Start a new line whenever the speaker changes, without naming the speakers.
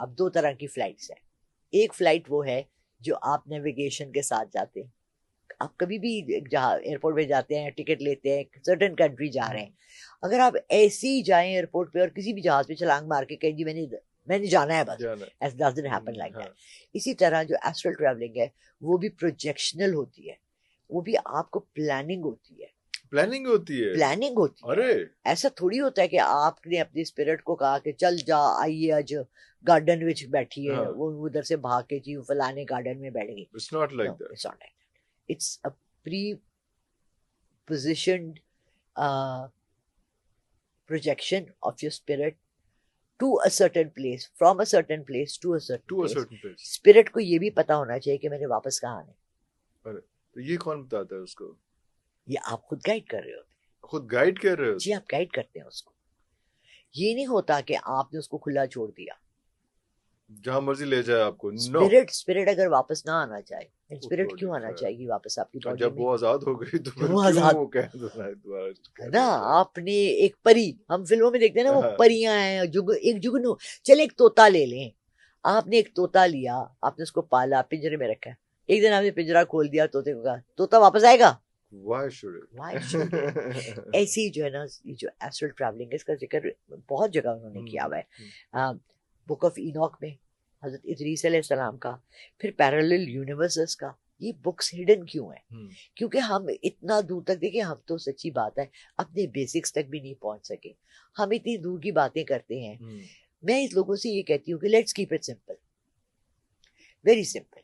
اب دو طرح کی فلائٹس ہیں. ایک فلائٹ وہ ہے جو آپ نیویگیشن کے ساتھ جاتے ہیں. آپ کبھی بھی جہاں ایئرپورٹ پہ جاتے ہیں ٹکٹ لیتے ہیں سرٹن کنٹری جا رہے ہیں, اگر آپ ایسے ہی جائیں ایئرپورٹ پہ اور کسی بھی جہاز پہ چھلانگ مار کے کہیں جی میں نے جانا ہے بس, ایسا doesn't happen like that. اسی طرح جو ایسٹرل ٹریولنگ ہے وہ بھی پروجیکشنل ہوتی ہے, وہ بھی آپ کو پلاننگ ہوتی ہے. ارے ایسا تھوڑی ہوتا ہے کہ آپ نے اپنی اسپرٹ کو کہا کہ چل جا آئیے آج گارڈن وچ بیٹھی ہے, وہ ادھر سے بھاگ کے جی فلانے گارڈن میں بیٹھ گئی. It's not like that. It's a pre-positioned projection of your spirit to a certain place, from a certain place to a certain place. Spirit کو یہ بھی پتا ہونا چاہیے کہ میں نے واپس کہاں آنا ہے.
تو یہ کون بتاتا ہے اس کو؟
یہ آپ خود گائیڈ کر رہے ہوتے ہیں.
خود گائیڈ کر رہے ہوتے؟
جی آپ گائیڈ کرتے ہیں اس کو. یہ نہیں ہوتا کہ آپ نے اس کو کھلا چھوڑ دیا
جہاں مرضی لے جائے آپ کو.
اسپرٹ اگر واپس نہ آنا چاہے, اسپرٹ کیوں آنا چاہے گی واپس آپ کی باڈی میں؟
جب وہ آزاد ہو گئی تو
وہ آزاد ہے نا. آپ نے ایک پری, ہم فلموں میں دیکھتے ہیں نا وہ پریاں ہیں, ایک جگنو, چلے ایک طوطا لے لیں. آپ نے ایک طوطا لیا, آپ نے اس کو پالا, پنجرے میں رکھا, ایک دن آپ نے پنجرا کھول دیا, طوطے کو کہا طوطا واپس آئے گا. ایسی جو ہے نا یہ جو ایسٹرل ٹریولنگ ہے اس کا ذکر بہت جگہ انہوں نے کیا ہوا ہے. بک آف اینوک میں حضرت ادریس علیہ السلام کا, پھر پیرالل یونیورسز کا. یہ بکس ہڈن کیوں ہیں؟ کیونکہ ہم اتنا دور تک, دیکھیں ہم تو سچی بات ہے اپنے بیسکس تک بھی نہیں پہنچ سکے, ہم اتنی دور کی باتیں کرتے ہیں. میں اس لوگوں سے یہ کہتی ہوں کہ let's keep it simple, very simple.